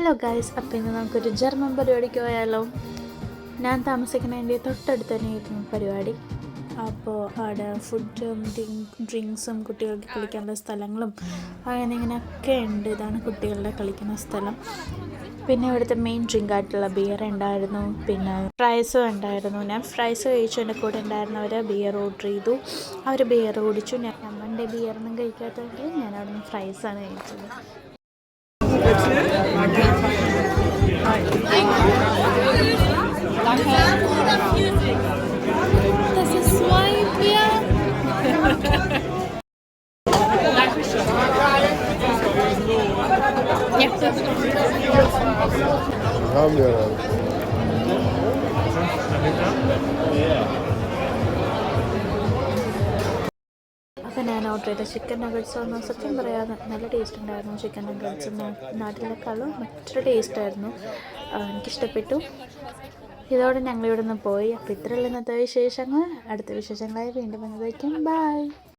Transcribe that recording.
Hello guys, അപ്പോൾ ഇന്ന് നമുക്കൊരു ജർമ്മൻ പരിപാടിക്ക് പോയാലോ. ഞാൻ താമസിക്കുന്നതിൻ്റെ തൊട്ടടുത്ത് തന്നെയായിരുന്നു പരിപാടി. അപ്പോൾ അവിടെ ഫുഡും ഡ്രിങ്ക്സും കുട്ടികൾക്ക് കളിക്കാനുള്ള സ്ഥലങ്ങളും അങ്ങനെ ഇങ്ങനെയൊക്കെ ഉണ്ട്. ഇതാണ് കുട്ടികളുടെ കളിക്കുന്ന സ്ഥലം. പിന്നെ ഇവിടുത്തെ മെയിൻ ഡ്രിങ്ക് ആയിട്ടുള്ള ബിയർ ഉണ്ടായിരുന്നു, പിന്നെ ഫ്രൈസും ഉണ്ടായിരുന്നു. ഞാൻ ഫ്രൈസ് കഴിച്ചു, എൻ്റെ കൂടെ ഉണ്ടായിരുന്നവർ ബിയർ ഓർഡർ ചെയ്തു. അവർ ബിയർ കുടിച്ചു. എൻ്റെ ബിയറൊന്നും കഴിക്കാത്തതുകൊണ്ട് ഞാൻ അവിടെ നിന്ന് ഫ്രൈസാണ് കഴിച്ചത്. Das ist Swine-Bier. Haben wir dann. അപ്പോൾ ഞാൻ ഓർഡർ ചെയ്ത ചിക്കൻ നഗറ്റ്സ് ഒന്നും സത്യം പറയാതെ നല്ല ടേസ്റ്റ് ഉണ്ടായിരുന്നു. ചിക്കൻ നഗറ്റ്സ് നാട്ടിലേക്കാളും മറ്റൊരു ടേസ്റ്റായിരുന്നു. എനിക്കിഷ്ടപ്പെട്ടു. ഇതോടെ ഞങ്ങളിവിടെ നിന്ന് പോയി. അപ്പോൾ ഇത്രയുള്ള ഇന്നത്തെ വിശേഷങ്ങൾ. അടുത്ത വിശേഷങ്ങളായി വീണ്ടും വന്നതായിരിക്കും. ബൈ.